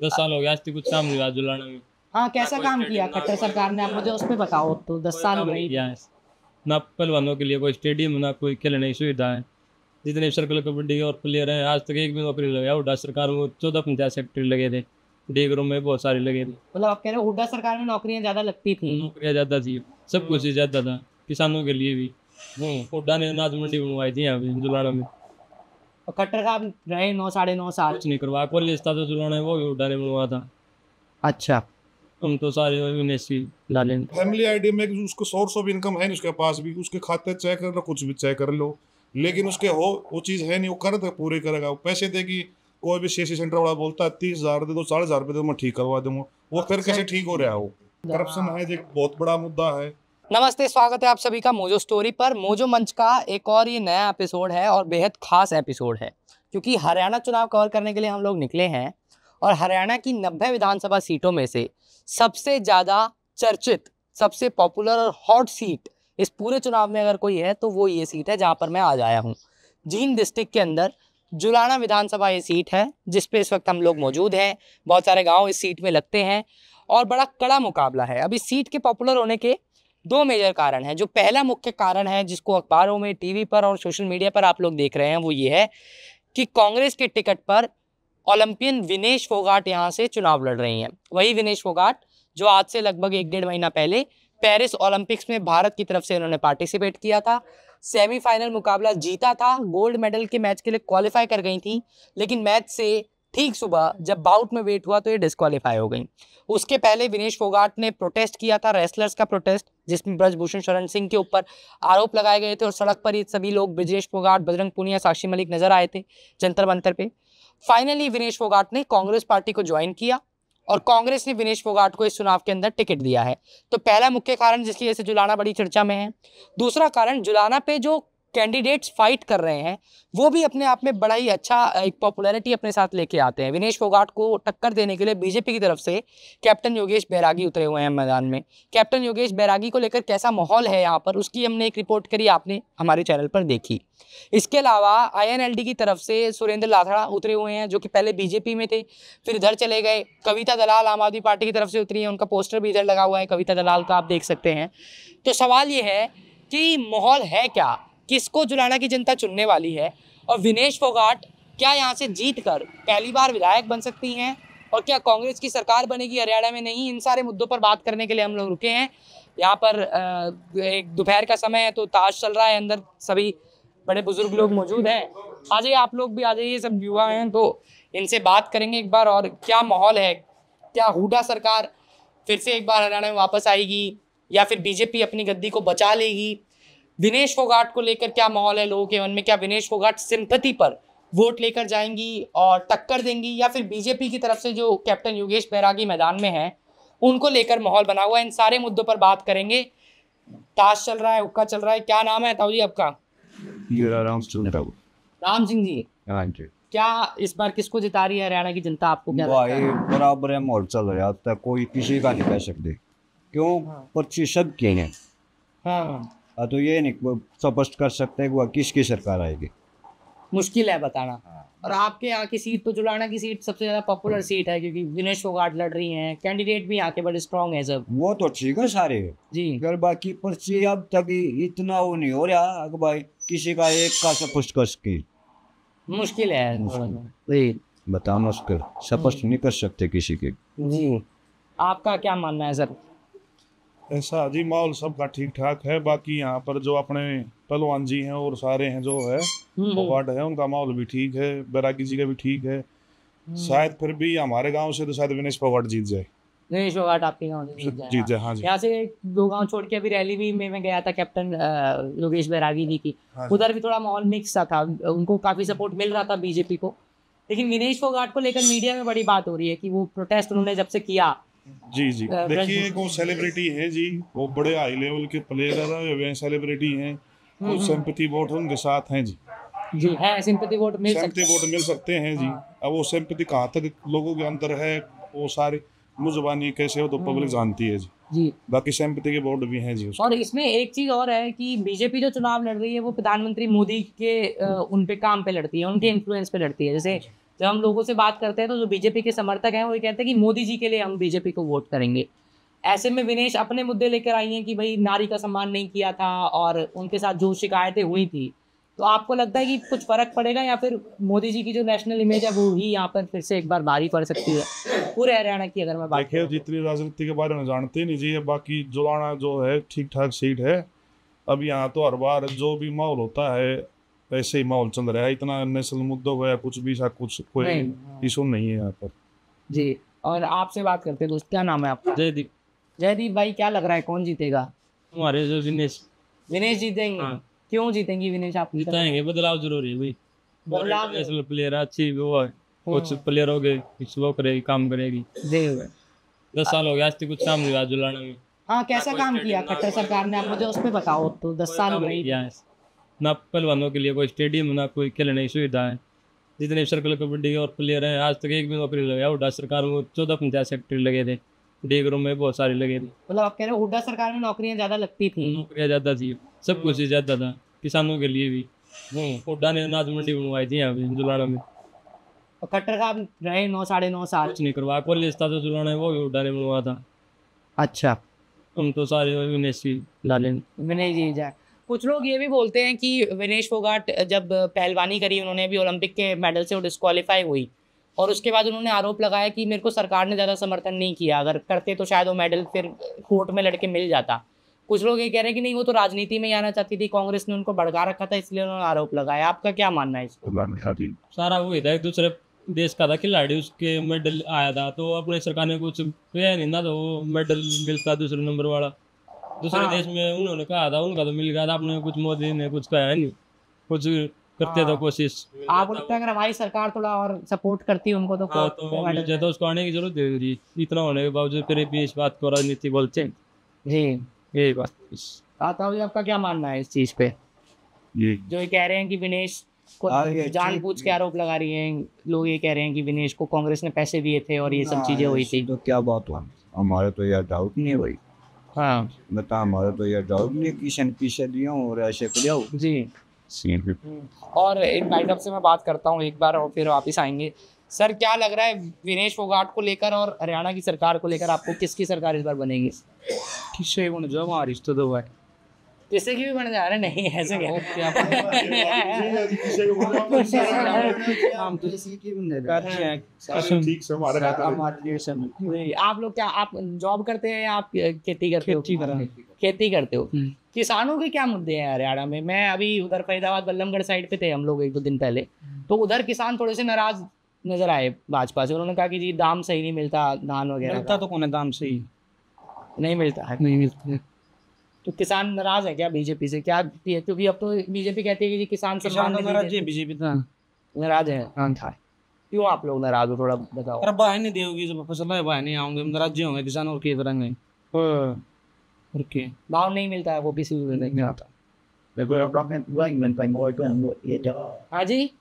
10 साल हो गया, आज तक कुछ काम नहीं हुआ जुलाना में। हाँ, कैसा काम किया खट्टर सरकार ने, आप मुझे उस पर बताओ। तो 10 साल हो गए। किया है ना पहलवानों के लिए कोई स्टेडियम, ना कोई खेलने की सुविधा है। जितने सर्कल कबड्डी और प्लेयर हैं, आज तक एक भी नौकरी लगाया हुड्डा सरकार में 14 पंचायत सेक्रेटरी लगे थे, डी ग्रुप में बहुत सारे लगे थे। मतलब आप कह रहे हो हुड्डा सरकार में नौकरियां ज्यादा लगती थी? नौकरियाँ ज़्यादा थी, सब कुछ ही ज़्यादा था, किसानों के लिए भी। हुड्डा ने अनाज मंडी बनवाई थी यहाँ पे जुलाना में। और खट्टर साहब रहे 9 साढ़े 9 साल। कुछ नहीं करवाया, कॉलेज था तो जुलाना है वो भी हुड्डा ने बनवाया था। अच्छा। हम तो सारे विनेशी डाले। फैमिली आईडी में उसको सोर्स ऑफ इनकम है नहीं उसके पास भी, उसके खाते चेक कर लो, कुछ भी चेक कर लो, लेकिन उसके हो वो चीज़ है नहीं, वो कर दे पूरी करेगा। वो पैसे देगी, कोई भी सीसी सेंटर वाला बोलता है 30,000 दे दो, 40,000 रुपये दो, मैं ठीक करवा दूंगा। वो फिर कैसे ठीक हो रहा है? वो करप्शन है, एक बहुत बड़ा मुद्दा है। नमस्ते, स्वागत है आप सभी का मोजो स्टोरी पर। मोजो मंच का एक और ये नया एपिसोड है और बेहद खास एपिसोड है, क्योंकि हरियाणा चुनाव कवर करने के लिए हम लोग निकले हैं। और हरियाणा की 90 विधानसभा सीटों में से सबसे ज़्यादा चर्चित, सबसे पॉपुलर और हॉट सीट इस पूरे चुनाव में अगर कोई है तो वो ये सीट है जहाँ पर मैं आज आया हूँ। जींद डिस्ट्रिक्ट के अंदर जुलाना विधानसभा ये सीट है जिस पे इस वक्त हम लोग मौजूद हैं। बहुत सारे गाँव इस सीट में लगते हैं और बड़ा कड़ा मुकाबला है। अब इस सीट के पॉपुलर होने के दो मेजर कारण हैं। जो पहला मुख्य कारण है, जिसको अखबारों में, टीवी पर और सोशल मीडिया पर आप लोग देख रहे हैं, वो ये है कि कांग्रेस के टिकट पर ओलंपियन विनेश फोगाट यहाँ से चुनाव लड़ रही हैं। वही विनेश फोगाट जो आज से लगभग 1-1.5 महीना पहले पेरिस ओलंपिक्स में भारत की तरफ से उन्होंने पार्टिसिपेट किया था, सेमीफाइनल मुकाबला जीता था, गोल्ड मेडल के मैच के लिए क्वालिफाई कर गई थी, लेकिन मैच से ठीक सुबह जब बाउट में वेट हुआ तो ये डिस्क्वालीफाई हो गई। उसके पहले विनेश फोगाट ने प्रोटेस्ट किया था, रेसलर्स का प्रोटेस्ट, जिसमें ब्रजभूषण शरण सिंह के ऊपर आरोप लगाए गए थे और सड़क पर ये सभी लोग, ब्रजेश फोगाट, बजरंग पूनिया, साक्षी मलिक नजर आए थे जंतर मंतर पे। फाइनली विनेश फोगाट ने कांग्रेस पार्टी को ज्वाइन किया और कांग्रेस ने विनेश फोगाट को इस चुनाव के अंदर टिकट दिया है। तो पहला मुख्य कारण जिसकी वजह से जुलाना बड़ी चर्चा में है। दूसरा कारण, जुलाना पे जो कैंडिडेट्स फाइट कर रहे हैं वो भी अपने आप में बड़ा ही अच्छा एक पॉपुलैरिटी अपने साथ लेके आते हैं। विनेश फोगाट को टक्कर देने के लिए बीजेपी की तरफ से कैप्टन योगेश बैरागी उतरे हुए हैं मैदान में। कैप्टन योगेश बैरागी को लेकर कैसा माहौल है यहाँ पर, उसकी हमने एक रिपोर्ट करी, आपने हमारे चैनल पर देखी। इसके अलावा INLD की तरफ से सुरेंद्र लाथड़ा उतरे हुए हैं, जो कि पहले बीजेपी में थे, फिर इधर चले गए। कविता दलाल आम आदमी पार्टी की तरफ से उतरी है, उनका पोस्टर भी इधर लगा हुआ है कविता दलाल का, आप देख सकते हैं। तो सवाल ये है कि माहौल है क्या, किसको जुलाना की जनता चुनने वाली है, और विनेश फोगाट क्या यहाँ से जीतकर पहली बार विधायक बन सकती हैं, और क्या कांग्रेस की सरकार बनेगी हरियाणा में? नहीं, इन सारे मुद्दों पर बात करने के लिए हम लोग रुके हैं यहाँ पर। एक दोपहर का समय है तो ताश चल रहा है, अंदर सभी बड़े बुजुर्ग लोग मौजूद हैं। आ जाइए, आप लोग भी आ जाइए, सब युवा हैं, तो इनसे बात करेंगे एक बार। और क्या माहौल है, क्या हुड्डा सरकार फिर से एक बार हरियाणा में वापस आएगी या फिर बीजेपी अपनी गद्दी को बचा लेगी? विनेश फोगाट को लेकर क्या माहौल है लोगों के मन में? क्या विनेश फोगाट सिंपैथी पर वोट लेकर जाएंगी और टक्कर देंगी, या फिर बीजेपी की तरफ से जो कैप्टन योगेश बैरागी मैदान में हैं उनको लेकर माहौल बना हुआ है? इन सारे मुद्दों पर बात करेंगे। ताश चल रहा है, हुक्का चल रहा है। क्या नाम है ताऊ जी आपका? राम सिंह जी। क्या इस बार किसको जिता रही है हरियाणा की जनता, आपको क्या लगता है? बराबर है, माहौल चल रहा है, तक कोई किसी का नहीं कह सकते क्यों, पर्ची सब की है। हाँ, तो ये नहीं स्पष्ट कर सकते कि किसकी सरकार आएगी, मुश्किल है बताना। और आपके यहाँ की सीट तो जुलाना की सीट सबसे ज्यादा पॉपुलर सीट है, क्योंकि विनेश फोगाट लड़ रही हैं, कैंडिडेट भी यहाँ के बड़े स्ट्रॉन्ग है सब। वो तो ठीक है सारे जी, अगर बाकी पर्ची अब तक इतना वो नहीं हो रहा कि भाई किसी का एक का स्पष्ट कर सके, मुश्किल है जी, बताओ मुश्किल, स्पष्ट नहीं कर सकते किसी के। जी, आपका क्या मानना है सर? ऐसा जी, माहौल सबका ठीक ठाक है। बाकी यहाँ पर जो अपने पहलवान जी हैं और सारे हैं जो है फोगाट है, उनका माहौल भी ठीक है, बैरागी जी का भी ठीक है। शायद फिर भी हमारे गांव से तो शायद विनेश फोगाट जीत जाए। विनेश फोगाट आपके गाँव से जीत जाए, हाँ जी। यहाँ से 2 गांव छोड़ के अभी रैली भी में मैं गया था कैप्टन योगेश बैरागी जी की, उधर भी थोड़ा माहौल मिक्स सा था, उनको काफी सपोर्ट मिल रहा था बीजेपी को। लेकिन विनेश फोगाट को लेकर मीडिया में बड़ी बात हो रही है कि वो प्रोटेस्ट उन्होंने जब से किया। जी जी, देखिए वो सेलिब्रिटी है जी, वो बड़े हाई लेवल के प्लेयर है, सेलिब्रिटी हैं, वो सिंपैथी वोट उनके साथ हैं जी। जी है, सिंपैथी वोट मिल सकते हैं जी। अब वो सिंपैथी कहाँ तक लोगों के अंदर है, वो सारी मुजबानी कैसे हो तो पब्लिक जानती है जी। बाकी सिंपैथी के वोट भी हैं जी। और इसमें एक चीज और है कि बीजेपी जो चुनाव लड़ रही है वो प्रधानमंत्री मोदी के उन पे काम पे लड़ती है, उनके इन्फ्लुएंस पे लड़ती है। जैसे जब हम लोगों से बात करते हैं तो जो बीजेपी के समर्थक हैं वो ये कहते हैं कि मोदी जी के लिए हम बीजेपी को वोट करेंगे। ऐसे में विनेश अपने मुद्दे लेकर आई हैं कि भाई नारी का सम्मान नहीं किया था और उनके साथ जो शिकायतें हुई थी, तो आपको लगता है कि कुछ फर्क पड़ेगा या फिर मोदी जी की जो नेशनल इमेज है वो ही यहाँ पर फिर से एक बार भारी पड़ सकती है पूरे हरियाणा की? अगर मैं बात देखिए जितनी राजनीति के बारे में जानते नहीं जी, बाकी जुलाना जो है ठीक ठाक सीट है। अब यहाँ तो हर बार जो भी माहौल होता है ऐसे ही माहौल चल रहा है, इतना नेशनल मुद्दों को या कुछ भी सा कुछ कोई इशू नहीं है यहाँ पर जी। और आपसे बात करते हैं दोस्त, क्या नाम है आपका? जयदीप। जयदीप भाई, क्या लग रहा है कौन जीतेगा? हमारे जो विनेश जीतेंगे? हाँ। क्यों जीतेंगे विनेश? आप जिताएंगे, बदलाव जरूरी है भाई। बदलाव नेशनल प्लेयर अच्छी वो है, कुछ प्लेयर हो गए, कुछ वो करेगी, काम करेगी। 10 साल हो गया आज तक कुछ काम नहीं हुआ जुलाना में। हाँ, कैसा काम किया खट्टर सरकार ने? आप मुझे उस पर बताओ। तो 10 साल हो गए, ना पहलवानों के लिए कोई स्टेडियम, ना कोई खेलने की सुविधा है। जितने सर्कल कबड्डी और प्लेयर हैं आज तक एक भी नौकरी लगाया। हुड्डा सरकार में 14 पंचायत सेक्रेटरी लगे थे, डी ग्रुप में बहुत सारे लगे थे। मतलब आप कह रहे हो हुड्डा सरकार में नौकरियां ज्यादा लगती थी? नौकरियाँ ज़्यादा थी, सब कुछ ही ज़्यादा था, किसानों के लिए भी। हुड्डा ने अनाज मंडी बनवाई थी यहाँ पे जुलाना में। और खट्टर साहब रहे 9 साढ़े 9 साल। कुछ नहीं करवाया, कॉलेज था तो जुलाना है वो भी हुड्डा ने बनवाया था। अच्छा, हम तो सारे विनेश की डाले। विनेश जी जाए। कुछ लोग ये भी बोलते हैं कि विनेश फोगाट जब पहलवानी करी उन्होंने भी ओलंपिक के मेडल से वो डिस्क्वालीफाई हुई और उसके बाद उन्होंने आरोप लगाया कि मेरे को सरकार ने ज़्यादा समर्थन नहीं किया, अगर करते तो शायद वो मेडल फिर कोर्ट में लड़के मिल जाता। कुछ लोग ये कह रहे हैं कि नहीं, वो तो राजनीति में ही आना चाहती थी, कांग्रेस ने उनको भड़का रखा था इसलिए उन्होंने आरोप लगाया। आपका क्या मानना है इसको? सारा वो था, एक दूसरे देश का था खिलाड़ी, उसके मेडल आया था तो अपने सरकार ने कुछ किया नहीं ना, तो वो मेडल मिलता दूसरे नंबर वाला। दूसरे देश में उन्होंने कहा था, उनका तो मिल गया था, अपने कुछ मोदी ने कुछ कहा नहीं, कुछ करते तो कोशिश। आपको लगता है अगर हमारी सरकार थोड़ा और सपोर्ट करती मुझे तो उसको आने की जरूरत है जी। इतना होने के बावजूद फिर भी इस बात को राजनीति बोलते हैं जी। यही बात। आता जी, आपका क्या मानना है इस चीज पे? जो ये कह रहे हैं कि विनेश को जानबूझ के आरोप लगा रही हैं, लोग ये कह रहे हैं कि विनेश को कांग्रेस ने पैसे दिए थे और ये सब चीजें हुई थी। तो क्या बात हुआ, हमारे तो यह डाउट नहीं है भाई। हाँ बता, हमारे तो यह डाउट नहीं, किशन पीछे दिया और ऐसे दिया जी। और एक बाइट से मैं बात करता हूँ एक बार और फिर वापिस आएंगे। सर, क्या लग रहा है विनेश फोगाट को लेकर और हरियाणा की सरकार को लेकर, आपको किसकी सरकार इस बार बनेगी? किससे बन जाओ हमारी तो दो है, किसी की भी बन जा रहे नहीं, ऐसे क्या? आप लोग क्या, आप जॉब करते हैं या आप खेती करते हो? खेती करते हो। किसानों के क्या मुद्दे हैं हरियाणा में? मैं अभी उधर फरीदाबाद बल्लमगढ़ साइड पे थे हम लोग 1-2 दिन पहले, तो उधर किसान थोड़े से नाराज नजर आए भाजपा से। उन्होंने कहा कि जी दाम सही नहीं मिलता, धान वगैरह मिलता तो कौन है, दाम सही नहीं मिलता है। नहीं मिलता, तो किसान नाराज है क्या बीजेपी से? क्या क्योंकि अब तो बीजेपी कहती है कि जी किसान सम्मान नाराज है, बीजेपी तो नाराज है। क्यों आप लोग नाराज हो, थोड़ा बताओ। अरे बाहर नहीं देगी, जब फसल है बाहर नहीं आऊंगे, नाराज होंगे किसान और किस करेंगे। और क्या भाव नहीं मिलता है वो किसी भी नहीं आता। हाँ जी,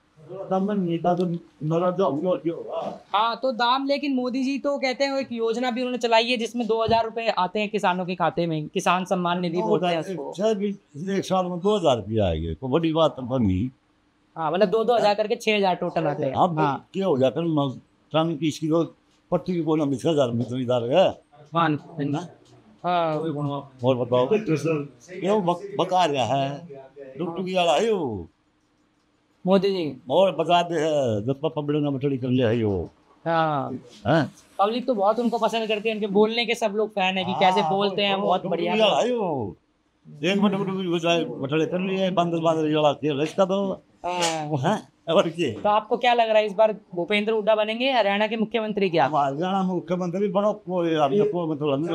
हाँ तो दाम, लेकिन मोदी जी तो कहते हैं एक योजना भी उन्होंने चलाई है जिसमें 2000 रुपए आते हैं किसानों के खाते में, किसान सम्मान निधि बोलते हैं उसको। एक साल में 2000 रुपया आएंगे, तो बड़ी बात बनी। हाँ, मतलब 2-2 करके 6000 टोटल आते हैं। हाँ, क्या हो जाता है इसकी तो पट्टी की बोला 20,000 में तो इधर है। हाँ, और बताओ, ये बका रहा है, टुकटुकी वाला है वो मोदी जी, और बता दे है जब पब्लिक में थोड़ी कर लिया है वो। हाँ, पब्लिक तो बहुत उनको पसंद करती है, उनके बोलने के सब लोग फैन है कि कैसे बोलते हैं, बहुत बढ़िया है वो। एक मिनट बटले कर लिए, बंदर वाला खेल इसका तो। और क्या, तो आपको क्या लग रहा है इस बार भूपेंद्र हुड्डा बनेंगे हरियाणा के मुख्यमंत्री? क्या हरियाणा मुख्यमंत्री बनो, कोई आपको मतलब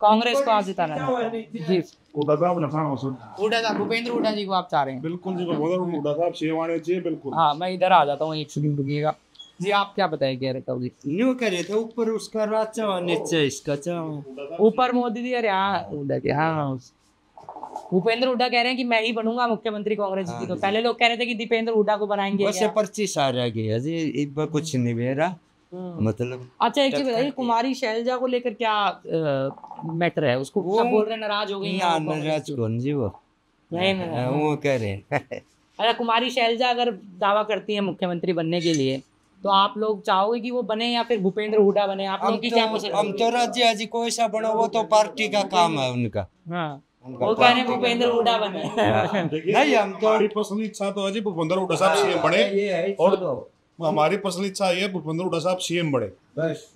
कांग्रेस कांग्रेस को आप जिताना है जी? हुड्डा साहब, भूपेंद्र हुड्डा जी को आप चाह रहे हैं? बिल्कुल जी, हुड्डा साहब सेवाने चाहिए बिल्कुल। हाँ, मैं इधर आ जाता हूँ, एक सेकंड रुकिएगा जी। आप क्या बताए कह रहे थे जी? न्यू कह रहे थे ऊपर उसका राजा नीचे इसका ऊपर मोदी जी और यहाँ हुड्डा के। हाँ, भूपेंद्र हुड्डा कह रहे हैं कि मैं ही बनूंगा मुख्यमंत्री कांग्रेस की। तो पहले लोग कह रहे थे कि दीपेंद्र हुड्डा को बनाएंगे। वैसे 25 आ रह गया जी, एक बार कुछ नहीं मेरा मतलब। अच्छा, एक चीज बताइए, कुमारी शैलजा को लेकर क्या मैटर है? उसको सब बोल रहे नाराज हो गई। नाराज कौन जी वो? नहीं, वो कह रहे हैं अगर कुमारी शैलजा अगर दावा करती है मुख्यमंत्री बनने के लिए, तो आप लोग चाहोगे कि वो बने या फिर भूपेंद्र हुड्डा बने? आप लोग की क्या पसंद? हम तो राज्य जी कोई सा बनो, वो तो पार्टी का काम है उनका। हाँ, वो कह रहे हैं भूपेंद्र हुड्डा बने। नहीं, हम तो हमारी पर्सनल इच्छा तो है जी भूपेंद्र हुड्डा साहब सीएम बने, और हमारी पर्सनल इच्छा ये है भूपेंद्र हुड्डा साहब सीएम बने।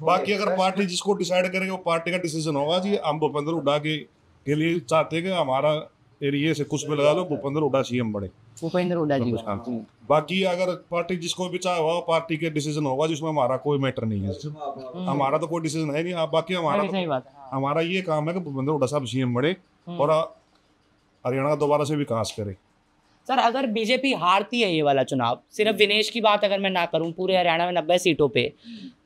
बाकी अगर पार्टी जिसको डिसाइड करेगी वो पार्टी का डिसीजन होगा जी। हम भूपेंद्र हुड्डा के लिए चाहते हैं कि हमारा एरिया से कुछ भी लगा लो, भूपेंद्र हुड्डा सीएम बने। भूपेंद्र हुड्डा जी। बाकी अगर पार्टी जिसको भी चाहे होगा पार्टी के डिसीजन होगा, जिसमें हमारा कोई मैटर नहीं है। हमारा तो कोई डिसीजन है नहीं। बाकी सही बात है। हमारा ये काम है कि भूपेंद्र हुड्डा साहब सीएम बने और हरियाणा का दोबारा से विकास करे। सर, अगर बीजेपी हारती है ये वाला चुनाव, सिर्फ विनेश की बात अगर मैं ना करूं, पूरे हरियाणा में 90 सीटों पे,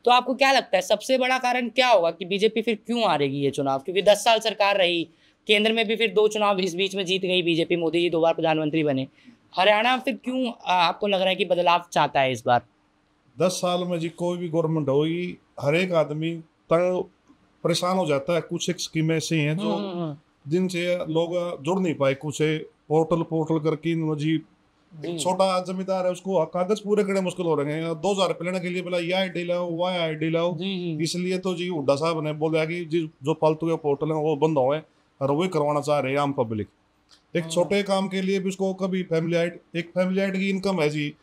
तो आपको क्या लगता है सबसे बड़ा कारण क्या होगा कि बीजेपी फिर क्यों हारेगी ये चुनाव? क्योंकि 10 साल सरकार रही, केंद्र में भी फिर 2 चुनाव इस बीच में जीत गई बीजेपी, मोदी जी 2 बार प्रधानमंत्री बने। हरियाणा फिर क्यों आपको लग रहा है कि बदलाव चाहता है इस बार? 10 साल में जी कोई भी गवर्नमेंट होगी, हर एक आदमी तंग परेशान हो जाता है। कुछ एक स्कीमें ऐसी हैं जो जिनसे लोग जुड़ नहीं पाए। कुछ पोर्टल करके जी छोटा जमींदार है उसको कागज पूरे करने मुश्किल हो रहे हैं। 2000 रुपये लेने के लिए बोला ये आई.डी लाओ, वो आई.डी लाओ। इसलिए तो जी हुड्डा साहब ने बोला कि जी जो फालतू के पोर्टल हैं वो बंद हो गए और वही करवाना चाह रहे हैं आम पब्लिक। एक छोटे काम के लिए भी उसको कभी एक फैमिली आइड की इनकम है जी,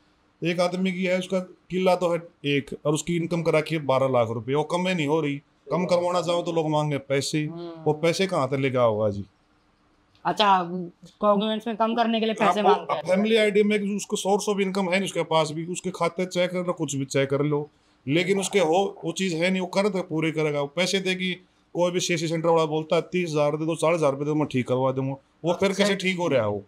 एक आदमी की है, उसका किला तो है एक, और उसकी इनकम करा के 12 लाख रुपए, वो कम में नहीं हो रही। कम करवाना चाहो तो लोग मांगे पैसे, वो पैसे कहाँ से लेके आओगा जी? अच्छा, गवर्नमेंट में कम करने के लिए पैसे मांगते हैं। फैमिली आईडी में उसको सोर्स ऑफ इनकम है नहीं उसके पास भी, उसके खाते चेक कर लो, कुछ भी चेक कर लो, लेकिन उसके वो चीज़ है नहीं, वो कर दे पूरे करेगा। वो पैसे देगी, कोई भी सीएससी सेंटर वाला बोलता है 30,000 दे दो, 40,000 रुपये दो, मैं ठीक करवा दूंगा। वो फिर कैसे ठीक हो रहा है? वो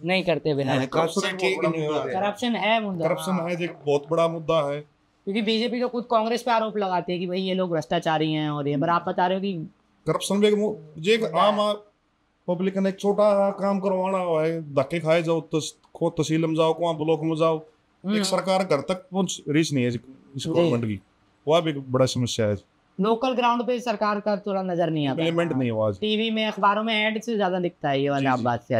नहीं करते बिना। करप्शन है मुद्दा, करप्शन है जी, बहुत बड़ा मुद्दा है। क्योंकि बीजेपी तो खुद कांग्रेस पे आरोप लगाती है कि भाई ये लोग भ्रष्टाचारी हैं, और ये पर आप बता रहे हो कि करप्शन में जे आम पब्लिक ने एक छोटा काम करवाना है, धक्के खाए जाओ, खुद तहसील में जाओ, वहाँ ब्लॉक में जाओ, एक सरकार घर तक पहुंच रीच नहीं है इस गवर्नमेंट की। वह भी बड़ा समस्या है। लोकल ग्राउंड पे सरकार का थोड़ा नजर नहीं आता, इम्प्लीमेंट नहीं हुआ। टीवी में अखबारों में ऐड से ज्यादा दिखता है ये वाली आप बात से।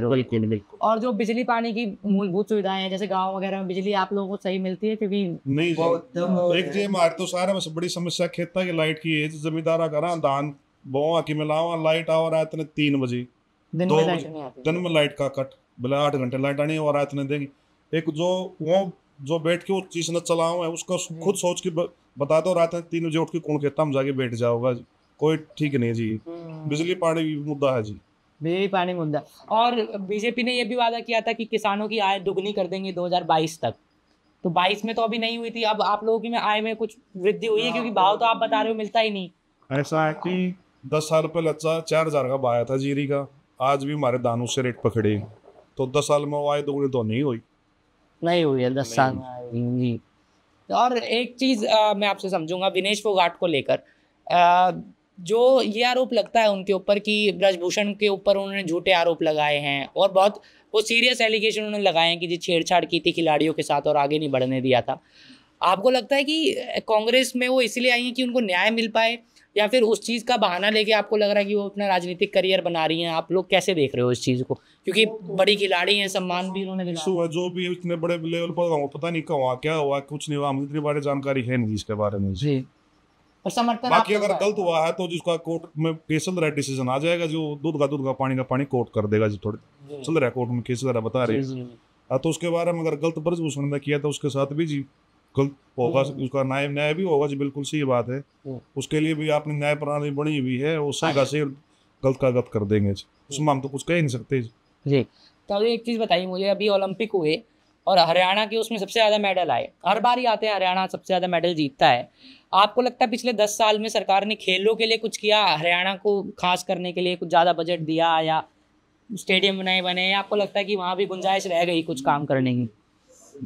और जो बिजली पानी की मूलभूत सुविधाएं हैं, जैसे गांव वगैरह में बिजली आप लोगों को सही मिलती है? क्योंकि नहीं, एक जी हमारे तो सारे में बड़ी समस्या खेता की लाइट की है। जमींदारा करा धान बोआ की मिलावा, लाइट आ रहा है इतने 3 बजे, दिन में लाइट का कट, बोले 8 घंटे लाइट आनी और रात ने देंगे। एक जो बैठ के वो चीज न चलाओ है उसका खुद सोच के बता दो, रात में 3 बजे उठ के कौन कहता हम जाके बैठ जाओगा, कोई ठीक नहीं जी। बिजली पानी भी मुद्दा है जी, बिजली पानी मुद्दा। और बीजेपी ने यह भी वादा किया था कि किसानों की आय दुगनी कर देंगे 2022 तक, तो 22 में तो अभी नहीं हुई थी। अब आप लोगों की में आय में कुछ वृद्धि हुई है? क्योंकि भाव तो आप बता रहे हो मिलता ही नहीं। ऐसा है कि 10 साल पहले 4,000 का भाव आया था जीरी का, आज भी हमारे दानों से रेट पकड़े, तो 10 साल में वो आय दुगनी तो नहीं हुई है 10 साल में जी। और एक चीज़ मैं आपसे समझूंगा विनेश फोगाट को लेकर, जो ये आरोप लगता है उनके ऊपर कि ब्रजभूषण के ऊपर उन्होंने झूठे आरोप लगाए हैं, और बहुत वो सीरियस एलिगेशन उन्होंने लगाए हैं कि जी छेड़छाड़ की थी खिलाड़ियों के साथ और आगे नहीं बढ़ने दिया था। आपको लगता है कि कांग्रेस में वो इसलिए आई हैं कि उनको न्याय मिल पाए, या फिर उस चीज़ का बहाना लेके आपको लग रहा है कि वो अपना राजनीतिक करियर बना रही हैं? आप लोग कैसे देख रहे हो इस चीज़ को? क्योंकि बड़ी खिलाड़ी हैं, सम्मान भी उन्होंने दिलाया। जो भी इतने बड़े लेवल पर पता नहीं कहाँ क्या हुआ, कुछ नहीं हुआ, मुझे इतनी बारे जानकारी है नहीं इसके बारे में जी। और समर्थन बाकी अगर गलत हुआ है तो जिसका कोर्ट में केस चल रहा है, डिसीजन आ जाएगा, जो दूध का पानी कोर्ट कर देगा जी। थोड़े चल रहा है कोर्ट में केस जरा बता रहे, तो उसके बारे में अगर गलत ब्रजभूषण ने किया तो उसके साथ भी जी गलत होगा, उसका न्याय भी होगा जी। बिल्कुल सही बात है, उसके लिए भी आपने न्याय प्रणाली बनी हुई है, वो सही से गलत का गलत कर देंगे, उसमें हम तो कुछ कह नहीं सकते जी। तो एक चीज़ बताइए मुझे, अभी ओलंपिक हुए और हरियाणा के उसमें सबसे ज़्यादा मेडल आए, हर बार ही आते हैं हरियाणा सबसे ज़्यादा मेडल जीतता है। आपको लगता है पिछले 10 साल में सरकार ने खेलों के लिए कुछ किया, हरियाणा को खास करने के लिए कुछ ज़्यादा बजट दिया, या स्टेडियम नहीं बने, या आपको लगता है कि वहाँ भी गुंजाइश रह गई कुछ काम करने की?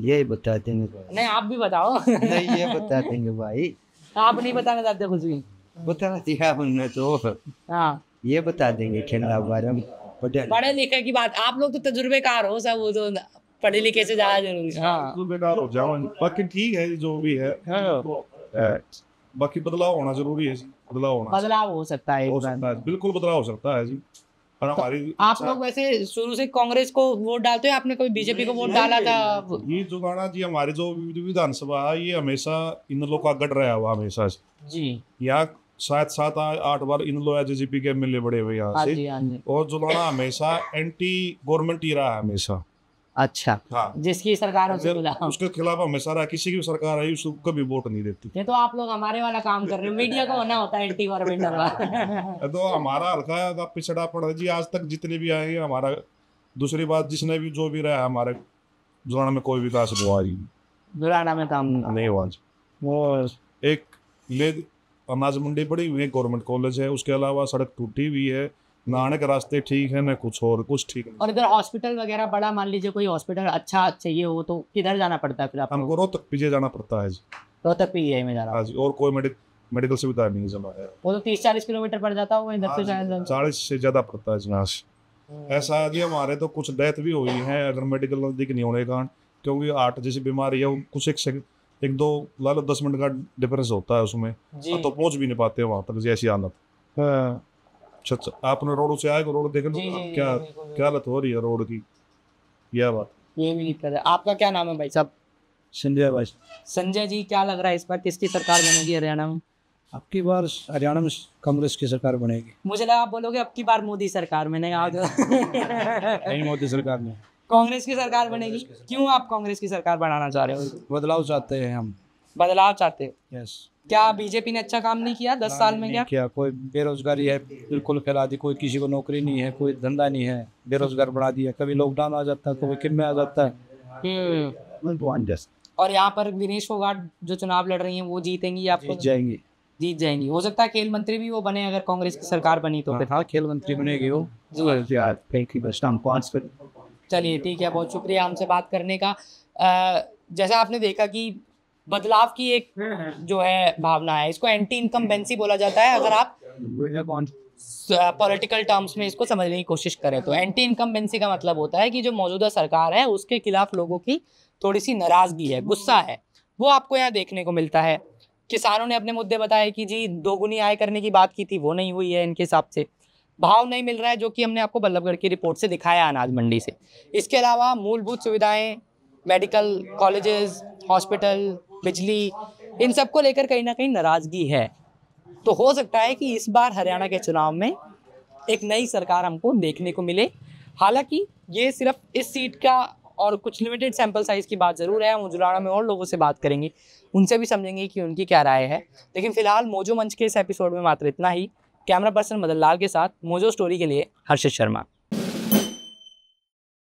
यही बता देंगे। नहीं, आप भी बताओ। नहीं, ये बता देंगे भाई। आप नहीं बताना चाहते कुछ भी? बता दिया हमने तो। हाँ, ये बता देंगे खेलना बारे में। पढ़े लिखे की बात, आप लोग तो तजुर्बेकार हो सब, वो तो पढ़े लिखे से ज्यादा जरूरी। हाँ, बेकार हो जाओ, बाकी ठीक है जो भी है। बाकी बदलाव होना जरूरी है जी, बदलाव हो सकता है, बिल्कुल बदलाव हो सकता है जी। और हमारी आप लोग वैसे शुरू से कांग्रेस को वोट डालते हो, आपने कोई बीजेपी को वोट डाला था? ये जो गाना जी हमारी जो विधानसभा है ये हमेशा इन लोगों का गढ़ रहा हुआ हमेशा से। जी यहाँ शायद 7-8 बार इन लोग जेजेपी के एमएलए बड़े हुए यहाँ हाँ से। जी, हाँ जी। और जो गाना हमेशा एंटी गवर्नमेंट ही रहा है हमेशा। अच्छा, हाँ, जिसकी सरकार हो उसके खिलाफ। उसके खिलाफ हमेशा रहा, किसी की भी सरकार आई उसको कभी वोट नहीं देती। ये तो आप लोग हमारे वाला काम कर रहे हो, मीडिया को होना होता है एंटी गवर्नमेंट वाला। तो हमारा हल्का पिछड़ा पड़ा जी, आज तक जितने भी आए हैं हमारा। दूसरी बात, जिसने भी जो भी रहा है हमारे जुलाना में कोई विकास हुआ ही दुराना में काम नहीं हुआ। वो एक ले अनाज मंडी पड़ी हुई है, गवर्नमेंट कॉलेज है, उसके अलावा सड़क टूटी हुई है, नहाने के रास्ते ठीक है, न कुछ और कुछ ठीक नहीं। और इधर हॉस्पिटल वगैरह बड़ा, मान लीजिए कोई हॉस्पिटल अच्छा चाहिए हो तो किधर जाना पड़ता है फिर आपको? हमको रोहतक पीछे जाना पड़ता है जी। रोहतक पीजीआई में जाना? हाँ जी, और कोई मेडिकल सुविधा नहीं जमा है। वो तो 30-40 किलोमीटर पड़ जाता होगा इधर से शायद। 40 से ज्यादा पड़ता है जनाश। ऐसा है जी, हमारे तो कुछ डेथ भी हुई है अगर मेडिकल नजदीक नहीं होने के कारण, क्योंकि हार्ट जैसी बीमारी है, वो कुछ एक दो ला लो 10 मिनट का डिफरेंस होता है उसमें, तो पहुंच भी नहीं पाते वहां तक, जैसी हालत। अच्छा, आपने रोड से आए, रोड देख लो क्या क्या हालत हो रही है रोड की, यह बात। ये भी दिक्कत है। आपका क्या नाम है भाई साहब? संजय भाई। संजय जी, क्या लग रहा है इस बार किसकी सरकार बनेगी हरियाणा में? आपकी बार हरियाणा में कांग्रेस की सरकार बनेगी। मुझे लगा आप बोलोगे अब की बार मोदी सरकार में, नहीं आज नहीं, मोदी सरकार में कांग्रेस की सरकार बनेगी। क्यों आप कांग्रेस की सरकार बनाना चाह रहे हो? बदलाव चाहते हैं हम। बदलाव चाहते हो? यस। क्या बीजेपी ने अच्छा काम नहीं किया 10 साल में? क्या कोई बेरोजगारी है बिल्कुल फैला दी, कोई किसी को नौकरी नहीं है, कोई धंधा नहीं है, बेरोजगार बना दिया। कभी लॉकडाउन आ जाता है, कभी किम में आ जाता है। और यहाँ पर विनेश फोगाट जो चुनाव लड़ रही हैं वो जीतेंगी? आपको जाएंगी? जीत जाएंगी। हो सकता है खेल मंत्री भी वो बने अगर कांग्रेस की सरकार बनी तो। हाँ, खेल मंत्री बनेगी वो। चलिए ठीक है, बहुत शुक्रिया हमसे बात करने का। जैसा आपने देखा कि बदलाव की एक जो है भावना है, इसको एंटी इनकम्बेंसी बोला जाता है अगर आप पॉलिटिकल टर्म्स में इसको समझने की कोशिश करें तो। एंटी इनकम्बेंसी का मतलब होता है कि जो मौजूदा सरकार है उसके खिलाफ लोगों की थोड़ी सी नाराजगी है, गुस्सा है, वो आपको यहाँ देखने को मिलता है। किसानों ने अपने मुद्दे बताए कि जी दोगुनी आय करने की बात की थी, वो नहीं हुई है इनके हिसाब से। भाव नहीं मिल रहा है, जो कि हमने आपको बल्लभगढ़ की रिपोर्ट से दिखाया अनाज मंडी से। इसके अलावा मूलभूत सुविधाएं, मेडिकल कॉलेजेस, हॉस्पिटल, बिजली, इन सब को लेकर कहीं ना कहीं नाराजगी है। तो हो सकता है कि इस बार हरियाणा के चुनाव में एक नई सरकार हमको देखने को मिले। हालांकि ये सिर्फ इस सीट का और कुछ लिमिटेड सैंपल साइज की बात ज़रूर है। हम उजलाना में और लोगों से बात करेंगे, उनसे भी समझेंगे कि उनकी क्या राय है। लेकिन फिलहाल मोजो मंच के इस एपिसोड में मात्र इतना ही। कैमरा पर्सन मदन लाल के साथ मोजो स्टोरी के लिए हर्षित शर्मा।